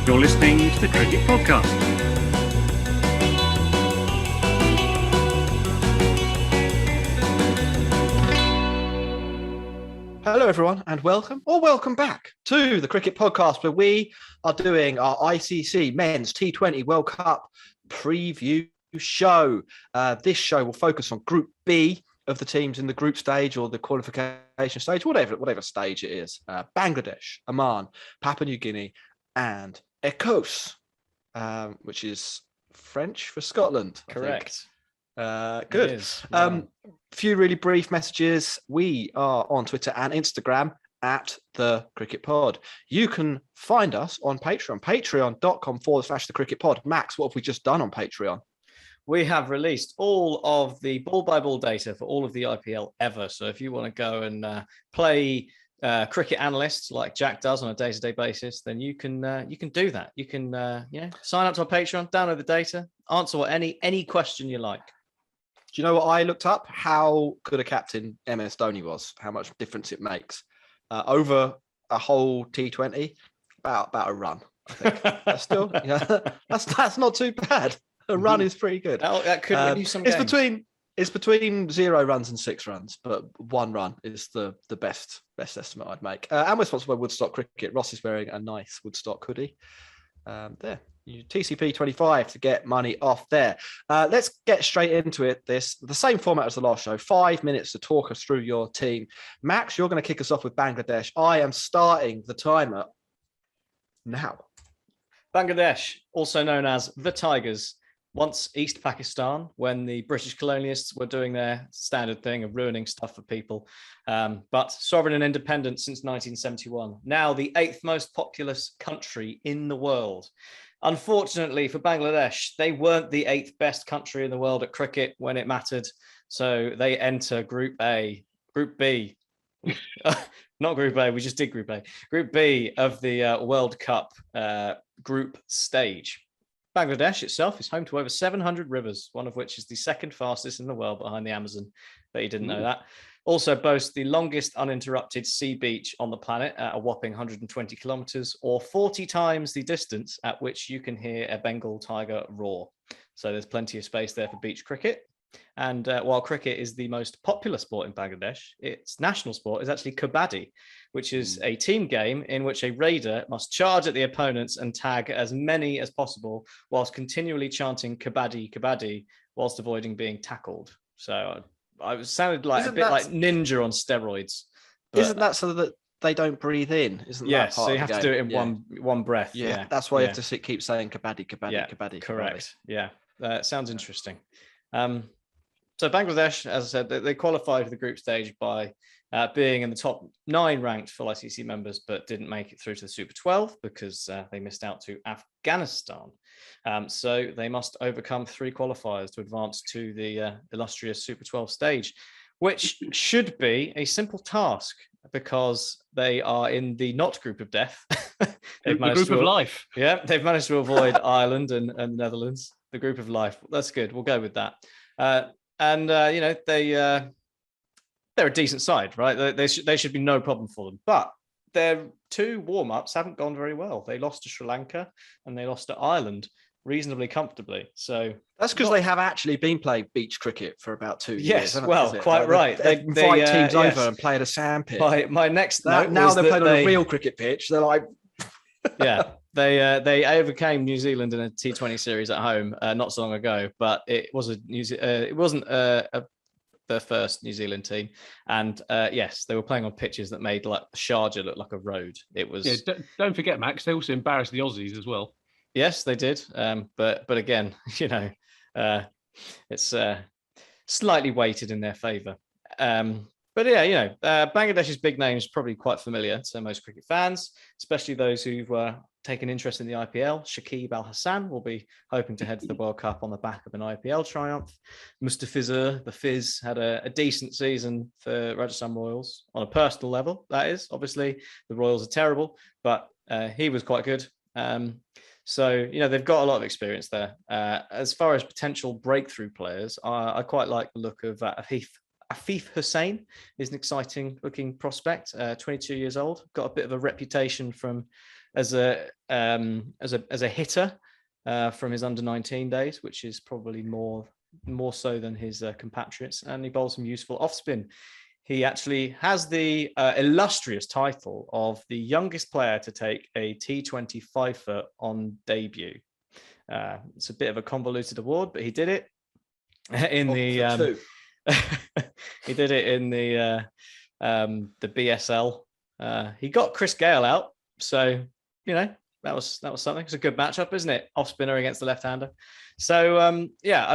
You're listening to the Cricket Podcast. Hello, everyone, and welcome back to the Cricket Podcast, where we are doing our ICC Men's T20 World Cup preview show. This show will focus on Group B of the teams in the group stage or the qualification stage, whatever stage it is. Bangladesh, Oman, Papua New Guinea, and Écosse, which is French for Scotland. Correct. Good. Few really brief messages. We are on Twitter and Instagram at the Cricket Pod. You can find us on Patreon, patreon.com/the Cricket Pod. Max, what have we just done on Patreon? We have released all of the ball-by-ball data for all of the IPL ever. So if you want to go and play cricket analysts like Jack does on a day-to-day basis, then you can do that. You can sign up to our Patreon, download the data, answer any question you like. Do you know what I looked up? How good a captain MS Dhoni was, how much difference it makes. Over a whole T20, about a run, I think. That's still, that's not too bad. A run is pretty good. That could win you some games. It's between 0 runs and 6 runs, but 1 run is the best estimate I'd make. And we're sponsored by Woodstock Cricket. Ross is wearing a nice Woodstock hoodie. There. TCP 25 to get money off there. Let's get straight into it. The same format as the last show, 5 minutes to talk us through your team. Max, you're going to kick us off with Bangladesh. I am starting the timer now. Bangladesh, also known as the Tigers, once East Pakistan, when the British colonialists were doing their standard thing of ruining stuff for people, but sovereign and independent since 1971. Now the 8th most populous country in the world. Unfortunately for Bangladesh, they weren't the 8th best country in the world at cricket when it mattered. So they enter Group A, Group B, not Group A, we just did Group A. Group B of the World Cup group stage. Bangladesh itself is home to over 700 rivers, one of which is the second fastest in the world behind the Amazon. Bet you didn't know that. Also boasts the longest uninterrupted sea beach on the planet at a whopping 120 kilometers, or 40 times the distance at which you can hear a Bengal tiger roar. So there's plenty of space there for beach cricket. And while cricket is the most popular sport in Bangladesh, its national sport is actually kabaddi, which is a team game in which a raider must charge at the opponents and tag as many as possible whilst continually chanting kabaddi, kabaddi, whilst avoiding being tackled. So I sounded like a bit like Ninja on steroids. But isn't that so that they don't breathe in? Isn't that part so you of the have to do it in one breath. Yeah, that's why you have to keep saying kabaddi, kabaddi, kabaddi. Correct. Kabaddi. Yeah, sounds interesting. So Bangladesh, as I said, they qualified for the group stage by being in the top 9 ranked full ICC members, but didn't make it through to the Super 12 because they missed out to Afghanistan. So they must overcome 3 qualifiers to advance to the illustrious Super 12 stage, which should be a simple task because they are in the not group of death. The group of life. Yeah, they've managed to avoid Ireland and the Netherlands. The group of life. That's good. We'll go with that. They're a decent side, right? They should be no problem for them. But their 2 warm-ups haven't gone very well. They lost to Sri Lanka and they lost to Ireland reasonably comfortably. So that's because they have actually been playing beach cricket for about 2 years. Yes, well, quite right. They invite teams over and play at a sandpit. My next note now they're playing on a real cricket pitch. They're like, They overcame New Zealand in a T20 series at home not so long ago, but it wasn't the first New Zealand team. And yes, they were playing on pitches that made like Sharjah look like a road. It was. Yeah, don't forget, Max. They also embarrassed the Aussies as well. Yes, they did. But again, it's slightly weighted in their favour. But yeah, Bangladesh's big name is probably quite familiar to most cricket fans, especially those who've taken interest in the IPL. Shakib Al Hassan will be hoping to head to the World Cup on the back of an IPL triumph. Mustafizur, the Fizz, had a decent season for Rajasthan Royals on a personal level. That is, obviously, the Royals are terrible, but he was quite good. So, they've got a lot of experience there. As far as potential breakthrough players, I quite like the look of Afif Hussain is an exciting looking prospect, 22 years old, got a bit of a reputation from as a hitter from his under-19 days, which is probably more so than his compatriots, and he bowls some useful off spin. He actually has the illustrious title of the youngest player to take a T20 5-foot on debut. It's a bit of a convoluted award, but he did it in the he did it in the BSL. He got Chris Gale out, so that was something. It's a good matchup, isn't it? Off spinner against the left-hander. So I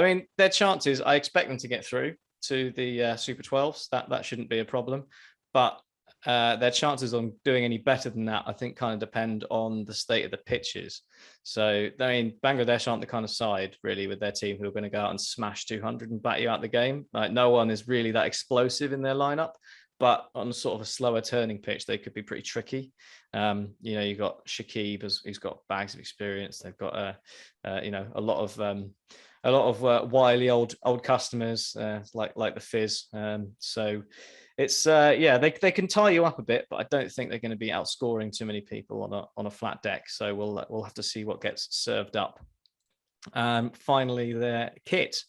mean, their chances, I expect them to get through to the Super 12s. That shouldn't be a problem, but their chances on doing any better than that, I think, kind of depend on the state of the pitches. So, I mean, Bangladesh aren't the kind of side, really, with their team who are going to go out and smash 200 and bat you out the game. Like, no one is really that explosive in their lineup, but on sort of a slower turning pitch, they could be pretty tricky. You've got Shakib, who's got bags of experience. They've got a lot of wily old customers like the Fizz. So it's they can tie you up a bit, but I don't think they're going to be outscoring too many people on a flat deck. So we'll have to see what gets served up. Finally, their kit.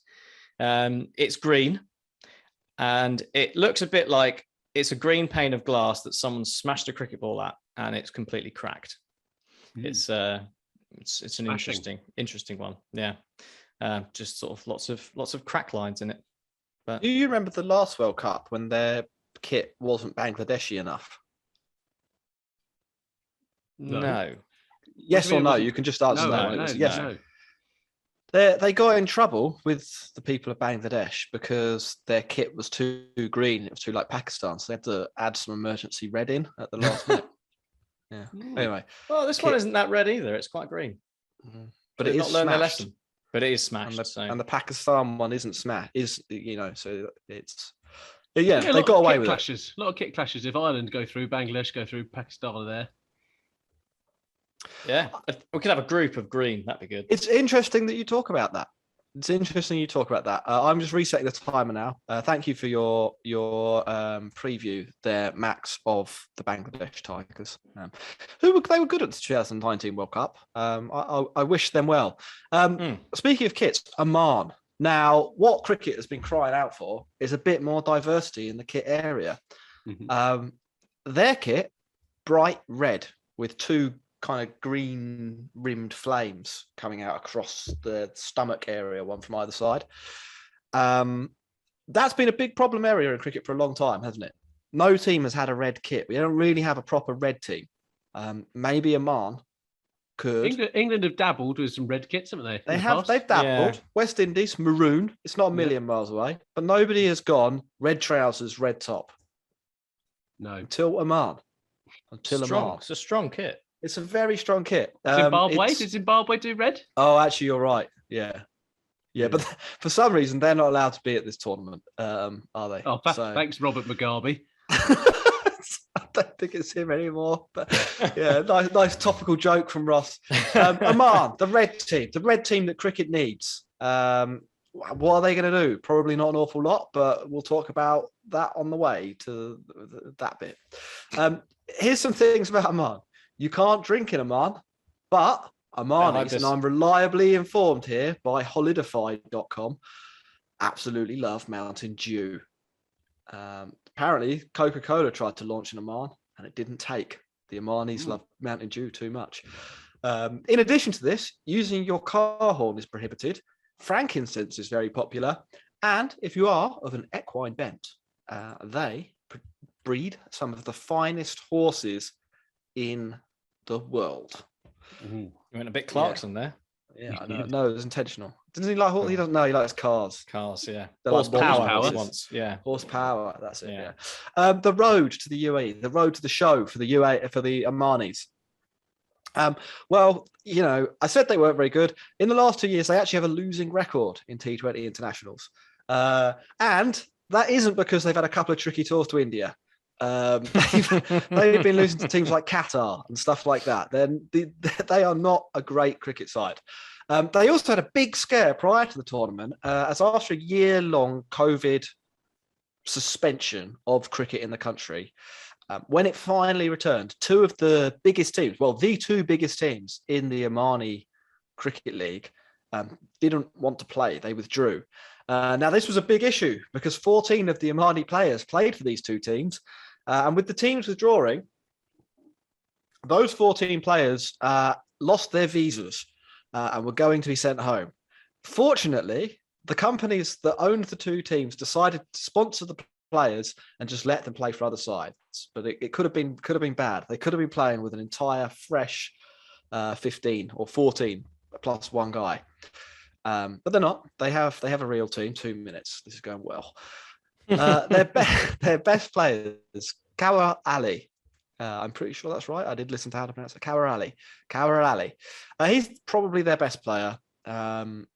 It's green, and it looks a bit like it's a green pane of glass that someone smashed a cricket ball at, and it's completely cracked. It's an interesting one. Yeah. Just sort of lots of crack lines in it. But do you remember the last World Cup when their kit wasn't Bangladeshi enough? No. Yes or no? You can just answer that one. Yes. No. They got in trouble with the people of Bangladesh because their kit was too green. It was too like Pakistan, so they had to add some emergency red in at the last minute. Yeah. Anyway. Well, this one isn't that red either. It's quite green. But it is not learned their smashed. lesson. But it is smashed. And the Pakistan one isn't smashed. So it's they got away with it. A lot of kit clashes. If Ireland go through, Bangladesh go through, Pakistan are there. Yeah, we could have a group of green. That'd be good. It's interesting that you talk about that. I'm just resetting the timer now. Thank you for your preview there, Max, of the Bangladesh Tigers. They were good at the 2019 World Cup. I wish them well. Speaking of kits, Oman. Now, what cricket has been crying out for is a bit more diversity in the kit area. Their kit, bright red with two kind of green rimmed flames coming out across the stomach area, one from either side. That's been a big problem area in cricket for a long time, hasn't it? No team has had a red kit. We don't really have a proper red team. Maybe Oman could. England have dabbled with some red kits, haven't they? They've dabbled. Yeah. West Indies, maroon. It's not a million miles away, but nobody has gone red trousers, red top. No. Until Oman. Oman. It's a strong kit. It's a very strong kit. Zimbabwe? Did Zimbabwe do red? Oh, actually, you're right. Yeah. But for some reason, they're not allowed to be at this tournament, are they? Oh, thanks, Robert Mugabe. I don't think it's him anymore. But yeah, nice topical joke from Ross. Oman, the red team that cricket needs. What are they going to do? Probably not an awful lot, but we'll talk about that on the way to that bit. Here's some things about Oman. You can't drink in Oman, but Omanis, and I'm reliably informed here by holidified.com, absolutely love Mountain Dew. Apparently, Coca-Cola tried to launch in Oman, and it didn't take. The Omanis love Mountain Dew too much. In addition to this, using your car horn is prohibited. Frankincense is very popular. And if you are of an equine bent, they breed some of the finest horses in the world. You went a bit Clarkson there. Yeah, I know. No, it was intentional. Doesn't he like? He doesn't know. He likes cars. Cars, yeah. Horsepower. Yeah. Horsepower. That's it. Yeah. The road to the UAE, the road to the show for the Omanis. Well, I said they weren't very good. In the last 2 years, they actually have a losing record in T20 internationals, and that isn't because they've had a couple of tricky tours to India. They've been losing to teams like Qatar and stuff like that. Then they are not a great cricket side. They also had a big scare prior to the tournament, as after a year-long COVID suspension of cricket in the country, When it finally returned, two of the biggest teams, well, the two biggest teams in the Omani Cricket League, didn't want to play. They withdrew. Now, this was a big issue because 14 of the Omani players played for these two teams. And with the teams withdrawing, those 14 players lost their visas and were going to be sent home. Fortunately, the companies that owned the two teams decided to sponsor the players and just let them play for other sides. But it could have been bad. They could have been playing with an entire fresh 15 or 14 plus one guy. But they're not. They have a real team. 2 minutes. This is going well. Their best players, Kawar Ali. I'm pretty sure that's right. I did listen to how to pronounce it. Kawar Ali. He's probably their best player. I'd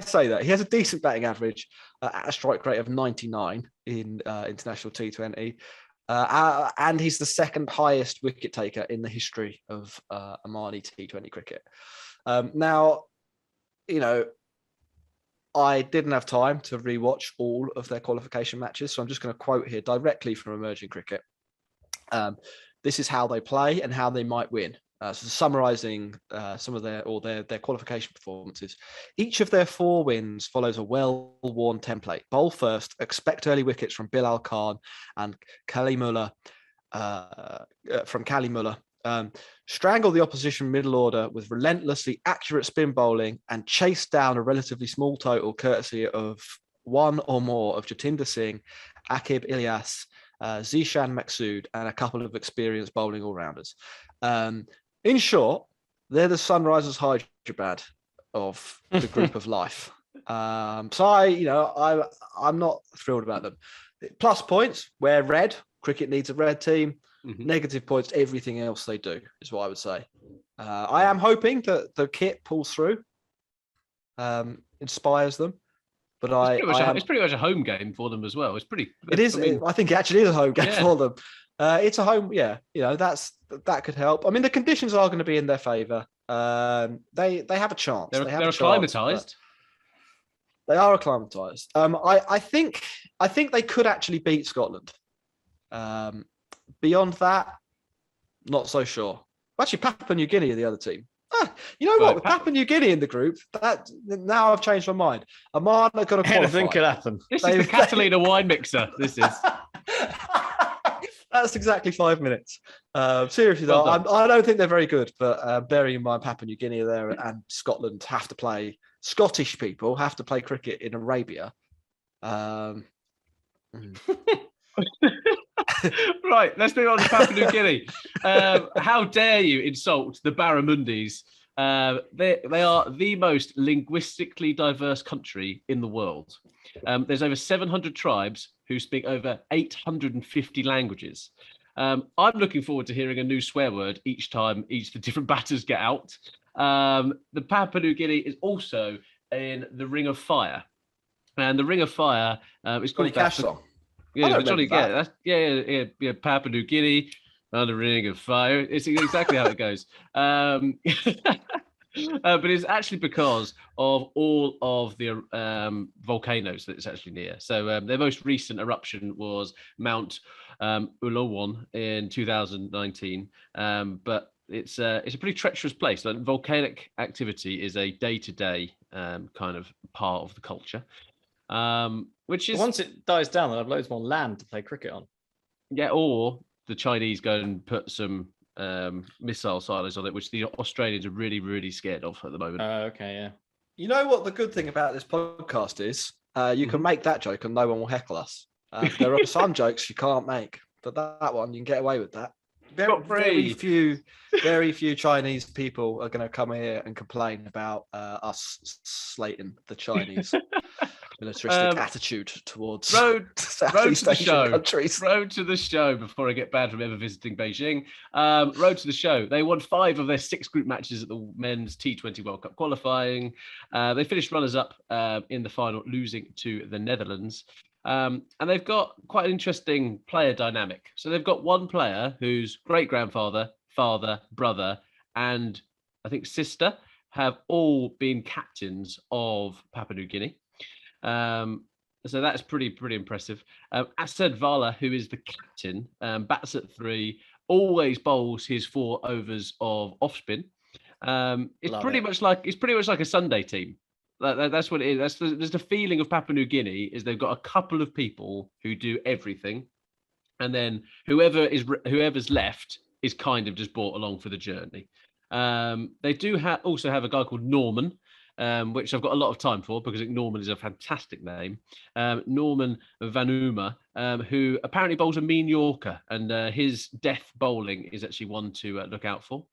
say that he has a decent batting average at a strike rate of 99 in international T20. And he's the second highest wicket taker in the history of Omani T20 cricket. Now, I didn't have time to rewatch all of their qualification matches, so I'm just going to quote here directly from Emerging Cricket. This is how they play and how they might win. So summarising some of their qualification performances. Each of their 4 wins follows a well-worn template. Bowl first, expect early wickets from Bilal Khan and Kalimullah from Kalimullah. Strangle the opposition middle order with relentlessly accurate spin bowling and chase down a relatively small total courtesy of one or more of Jatinder Singh, Akib Ilyas, Zishan Maksud, and a couple of experienced bowling all-rounders. In short, they're the Sunrisers Hyderabad of the group of life. I'm not thrilled about them. Plus points, where red, cricket needs a red team. Mm-hmm. Negative points, everything else they do is what I would say. I am hoping that the kit pulls through, inspires them. But it's pretty much a home game for them as well. It is. I think it actually is a home game for them. It's a home. Yeah, that could help. I mean, the conditions are going to be in their favour. They have a chance. They're acclimatised. They are acclimatised. I think they could actually beat Scotland. Beyond that, not so sure. Actually, Papua New Guinea are the other team. You know what? With Papua New Guinea in the group, now I've changed my mind. Oman are going to qualify. Anything could happen. This is the Catalina wine mixer. This is. That's exactly 5 minutes. Seriously, though, I don't think they're very good. But bearing in mind Papua New Guinea there and Scotland have to play. Scottish people have to play cricket in Arabia. Right, let's move on to Papua New Guinea. How dare you insult the Barramundis? They are the most linguistically diverse country in the world. There's over 700 tribes who speak over 850 languages. I'm looking forward to hearing a new swear word each time the different batters get out. The Papua New Guinea is also in the Ring of Fire. And the Ring of Fire is called Cash song. Yeah, Papua New Guinea on the Ring of Fire. It's exactly how it goes. But it's actually because of all of the volcanoes that it's actually near. So their most recent eruption was Mount Ulawan in 2019. But it's a pretty treacherous place. Like, volcanic activity is a day-to-day kind of part of the culture. Which is once it dies down, they'll have loads more land to play cricket on. Yeah, or the Chinese go and put some missile silos on it, which the Australians are really, really scared of at the moment. Okay, yeah. You know what the good thing about this podcast is? You can make that joke and no one will heckle us. There are some jokes you can't make, but that one, you can get away with that. Very few Chinese people are going to come here and complain about us slating the Chinese militaristic attitude towards Southeast Asian countries. Road to the show before I get banned from ever visiting Beijing. Road to the show. They won 5 of their 6 group matches at the men's T20 World Cup qualifying. They finished runners-up in the final, losing to the Netherlands. And they've got quite an interesting player dynamic. So they've got one player whose great-grandfather, father, brother, and I think sister have all been captains of Papua New Guinea. So that's pretty impressive. Asad Vala, who is the captain, bats at 3, always bowls his 4 overs of off spin. It's pretty much like a Sunday team. That's what it is. There's the feeling of Papua New Guinea is they've got a couple of people who do everything, and then whoever's left is kind of just brought along for the journey. They do also have a guy called Norman, which I've got a lot of time for because Norman is a fantastic name. Norman Vanuma, who apparently bowls a mean Yorker, and his death bowling is actually one to look out for.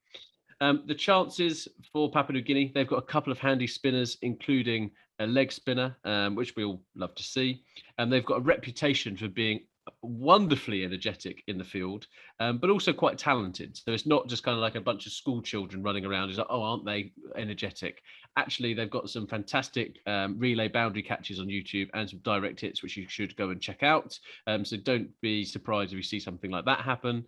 The chances for Papua New Guinea, they've got a couple of handy spinners, including a leg spinner, which we all love to see. And they've got a reputation for being wonderfully energetic in the field, but also quite talented. So it's not just kind of like a bunch of school children running around. It's like, oh, aren't they energetic? Actually, they've got some fantastic relay boundary catches on YouTube and some direct hits, which you should go and check out. So don't be surprised if you see something like that happen.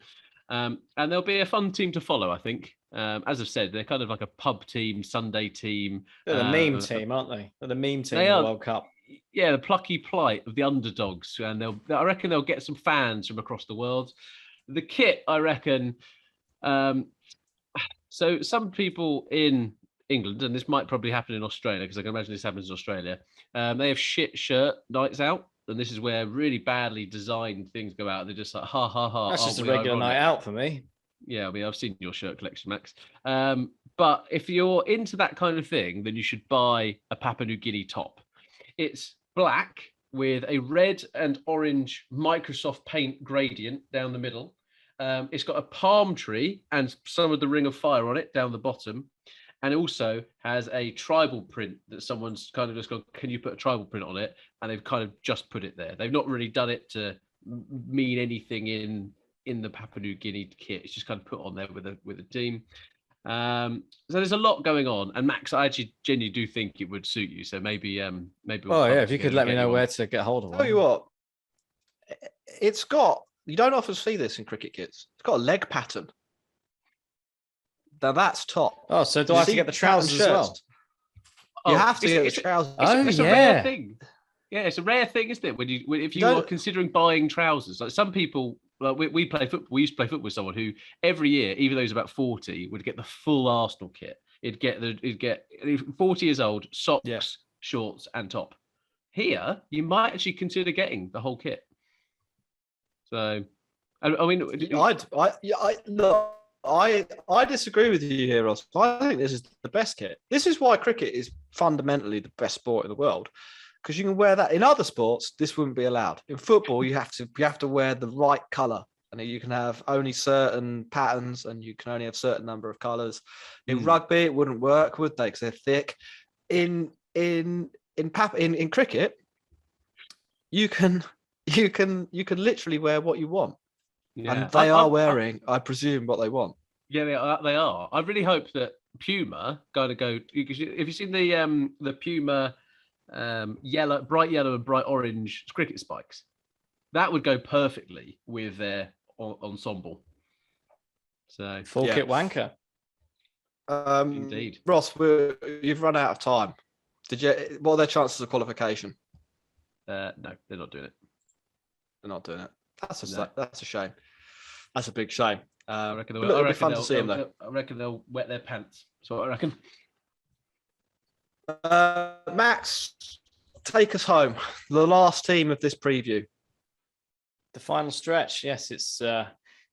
And they'll be a fun team to follow, I think. As I've said, they're kind of like a pub team, Sunday team. They're the meme team, aren't they? They're the meme team in the World Cup. Yeah, the plucky plight of the underdogs, and I reckon they'll get some fans from across the world. The kit, I reckon. So some people in England, and this might probably happen in Australia, because I can imagine this happens in Australia. They have shit shirt nights out, and this is where really badly designed things go out. They're just like, ha ha ha. That's just a regular night out for me. Yeah, I mean, I've seen your shirt collection, Max. But if you're into that kind of thing, then you should buy a Papua New Guinea top. It's black with a red and orange Microsoft Paint gradient down the middle. It's got a palm tree and some of the Ring of Fire on it down the bottom. And it also has a tribal print that someone's kind of just gone, can you put a tribal print on it? And they've kind of just put it there. They've not really done it to mean anything in the Papua New Guinea kit. It's just kind of put on there with a team. So there's a lot going on, and Max, I actually genuinely do think it would suit you. So maybe We'll if you could let me know where to get hold of one. Tell you what, you don't often see this in cricket kits. It's got a leg pattern. Now that's top. Oh, so do I have to get the trousers as well? You have to get the trousers. It's a rare thing. Yeah, it's a rare thing, isn't it? If you are considering buying trousers, like some people. Well, we play football. We used to play football with someone who every year, even though he's about 40, would get the full Arsenal kit. He'd get 40 years old, socks, shorts, and top. Here, you might actually consider getting the whole kit. So, I mean, I disagree with you here, Ross. I think this is the best kit. This is why cricket is fundamentally the best sport in the world. Because you can wear that in other sports, this wouldn't be allowed. In football, you have to wear the right color, and you can have only certain patterns, and you can only have certain number of colors. In rugby, it wouldn't work, would they? Because they're thick. In cricket, you can literally wear what you want, and they are wearing, I presume, what they want. Yeah, they are. I really hope that Puma going to go. If you've seen the Puma. Bright yellow and bright orange cricket spikes, that would go perfectly with their ensemble. So full kit wanker. Indeed, Ross, you've run out of time. What are their chances of qualification? No, they're not doing it. They're not doing it. That's a shame. That's a big shame. I reckon it'll be fun to see them though. I reckon they'll wet their pants. That's what I reckon. Max, take us home. The last team of this preview. The final stretch. Yes, it's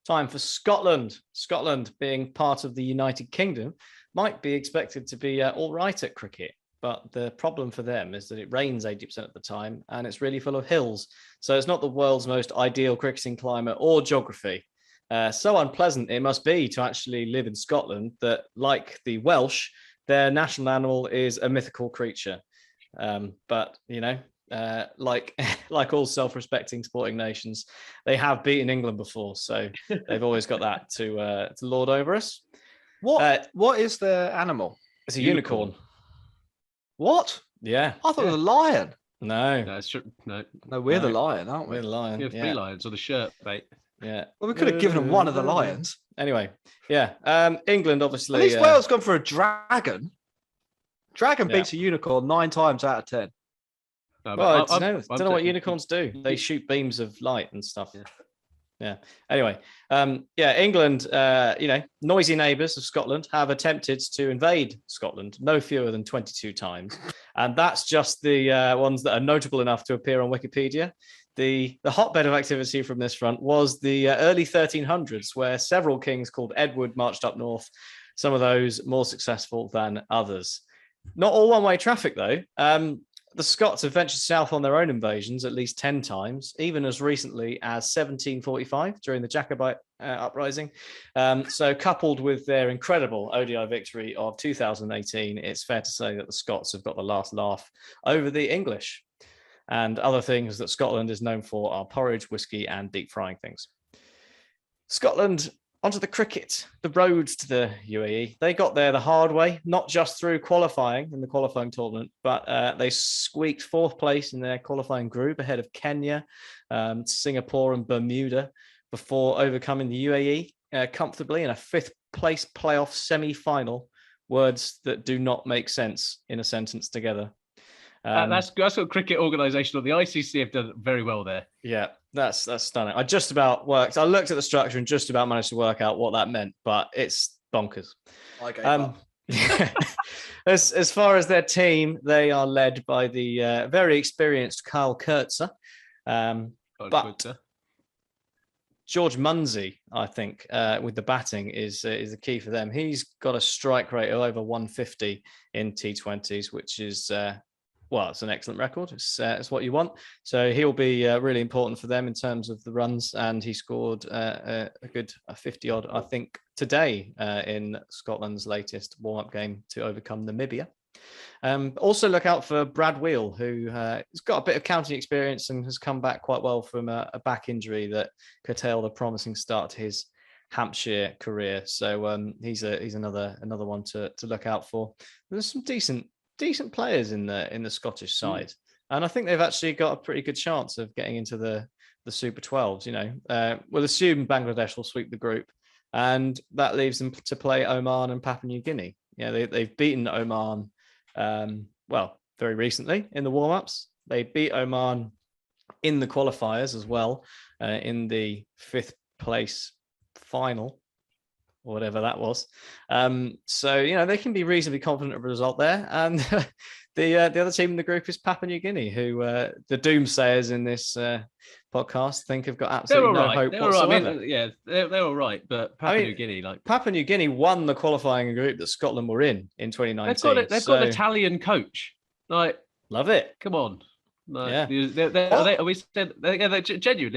time for Scotland. Scotland, being part of the United Kingdom, might be expected to be all right at cricket. But the problem for them is that it rains 80% of the time and it's really full of hills. So it's not the world's most ideal cricketing climate or geography. So unpleasant it must be to actually live in Scotland that, like the Welsh, their national animal is a mythical creature. But, like all self-respecting sporting nations, they have beaten England before. So they've always got that to lord over us. What is their animal? It's a unicorn. What? Yeah. I thought it was a lion. No. No, we're the lion, aren't we? We're the lion. You have 3 lions or the shirt, mate. Yeah. Well, we could have given them one of the lions. Anyway, yeah. England, obviously. At least Wales gone for a dragon. Dragon beats a unicorn 9 times out of 10. No, Well, I but don't know what unicorns do. They shoot beams of light and stuff. Yeah. Anyway, England, noisy neighbours of Scotland have attempted to invade Scotland no fewer than 22 times. And that's just the ones that are notable enough to appear on Wikipedia. The hotbed of activity from this front was the early 1300s, where several kings called Edward marched up north, some of those more successful than others. Not all one-way traffic, though. The Scots have ventured south on their own invasions at least 10 times, even as recently as 1745 during the Jacobite uprising. So coupled with their incredible ODI victory of 2018, it's fair to say that the Scots have got the last laugh over the English. And other things that Scotland is known for are porridge, whiskey, and deep frying things. Scotland, onto the cricket, the roads to the UAE. They got there the hard way, not just through qualifying in the qualifying tournament, but they squeaked fourth place in their qualifying group ahead of Kenya, Singapore, and Bermuda before overcoming the UAE comfortably in a fifth place playoff semi-final. Words that do not make sense in a sentence together. That's what cricket organisation or the ICC have done very well there. Yeah, that's stunning. I just about worked. I looked at the structure and just about managed to work out what that meant, but it's bonkers. I gave up. As far as their team, they are led by the very experienced Kyle Kurtzer. But George Munsey, I think, with the batting is the key for them. He's got a strike rate of over 150 in T20s, which is it's an excellent record. It's what you want. So he'll be really important for them in terms of the runs. And he scored a good 50 odd, I think, today in Scotland's latest warm-up game to overcome Namibia. Also look out for Brad Wheel, who has got a bit of county experience and has come back quite well from a back injury that curtailed a promising start to his Hampshire career. So he's another one to look out for. There's some decent players in the Scottish side, and I think they've actually got a pretty good chance of getting into the Super 12s. We'll assume Bangladesh will sweep the group, and that leaves them to play Oman and Papua New Guinea. They've beaten Oman very recently in the warm-ups. They beat Oman in the qualifiers as well, in the fifth place final, or whatever that was. So they can be reasonably confident of a result there. And the other team in the group is Papua New Guinea, who the doomsayers in this podcast think have got absolutely no hope whatsoever. I mean, they're all right, but New Guinea, Papua New Guinea won the qualifying group that Scotland were in 2019. They've got an Italian coach. Love it. Come on. Genuinely,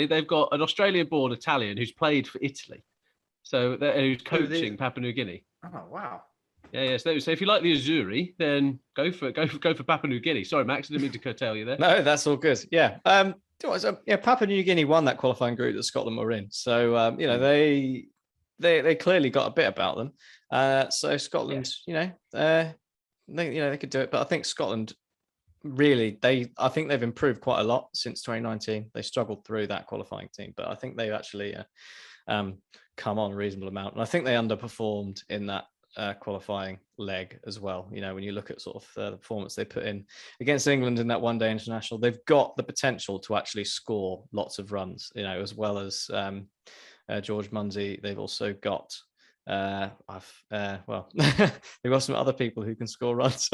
they've got an Australian-born Italian who's played for Italy. So who's coaching Papua New Guinea? Oh wow! Yeah. So if you like the Azzurri, then go for Papua New Guinea. Sorry, Max, I didn't mean to curtail you there. No, that's all good. Yeah. Papua New Guinea won that qualifying group that Scotland were in. So they clearly got a bit about them. So Scotland, they could do it. But I think Scotland really, I think they've improved quite a lot since 2019. They struggled through that qualifying team, but I think they've actually come on a reasonable amount. And I think they underperformed in that qualifying leg as well. When you look at sort of the performance they put in against England in that one-day international, they've got the potential to actually score lots of runs, as well as George Munsey. They've also got they've got some other people who can score runs.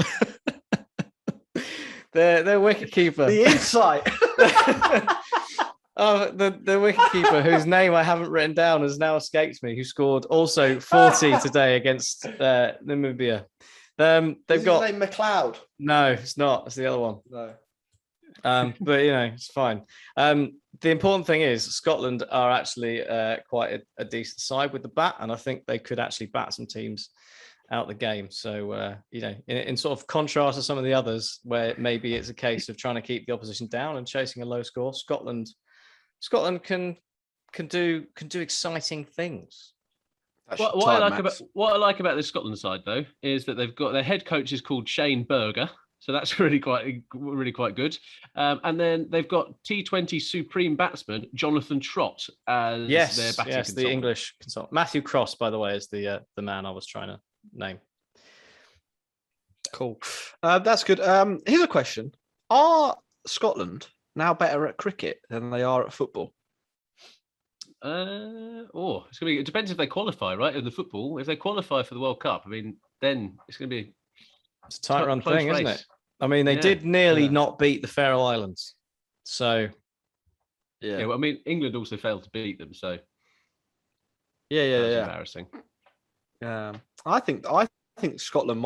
Their wicket keeper. The insight. The wicketkeeper, whose name I haven't written down, has now escaped me, who scored also 40 today against Namibia. They've got his name McLeod. No, it's not. It's the other one. No. But it's fine. The important thing is Scotland are actually quite a decent side with the bat, and I think they could actually bat some teams out the game. So in sort of contrast to some of the others, where maybe it's a case of trying to keep the opposition down and chasing a low score, Scotland can do exciting things. What I like about this Scotland side though is that they've got their head coach is called Shane Berger, so that's really quite good. And then they've got T20 supreme batsman Jonathan Trott as their batting consultant. The English consultant. Matthew Cross, by the way, is the man I was trying to name. Cool. That's good. Here's a question: Are Scotland now better at cricket than they are at football? It's gonna be. It depends if they qualify, right? In the football, if they qualify for the World Cup, I mean, then it's gonna be It's a tight run close thing, isn't race. it? I mean, they Yeah. did nearly Yeah. not beat the Faroe Islands. So Yeah. Well, I mean, England also failed to beat them, so yeah, that was yeah. embarrassing. I think Scotland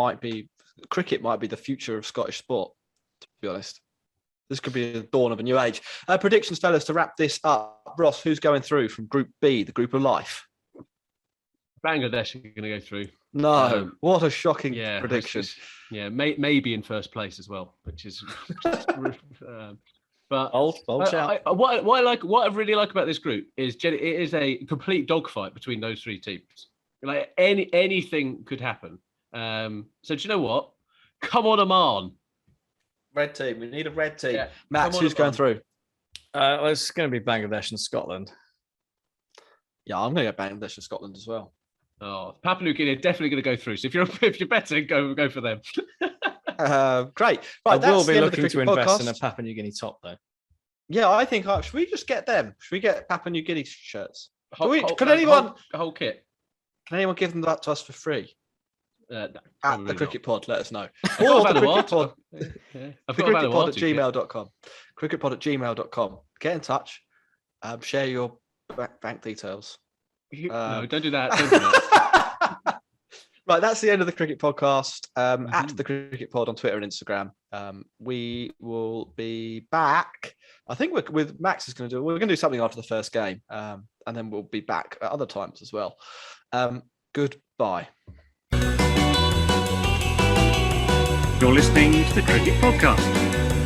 cricket might be the future of Scottish sport, to be honest. This could be the dawn of a new age. Predictions, fellas, to wrap this up. Ross, who's going through from Group B, the group of life? Bangladesh are going to go through. No, what a shocking Yeah, prediction. Maybe in first place as well, which is. But bold shout. what I really like about this group is it is a complete dogfight between those three teams. Like anything could happen. So do you know what? Come on, Oman. Red team. We need a red team. Yeah. Max, Come on, who's going Oman. through? Well, it's going to be Bangladesh and Scotland. Yeah, I'm going to go Bangladesh and Scotland as well. Oh, Papua New Guinea are definitely going to go through. So if you're betting, go for them. Great. I Right, will that's the be end of the looking to cricket invest in podcast. a Papua New Guinea top, though. Yeah, I think. Should we just get them? Should we get Papua New Guinea shirts? Can The whole kit? Can anyone give them that to us for free? No, At probably the Cricket Pod, let us know. not. Or I've the got a Cricket Pod. Yeah. The I've got a cricketpod at Vanuatu kit. gmail.com. Cricketpod at gmail.com. Get in touch. Share your bank details. No, don't do that. Don't do that. Right, that's the end of the Cricket Podcast. At the Cricket Pod on Twitter and Instagram. We will be back. I think with Max is going to we're going to do something after the first game, and then we'll be back at other times as well. Goodbye. You're listening to the Cricket Podcast.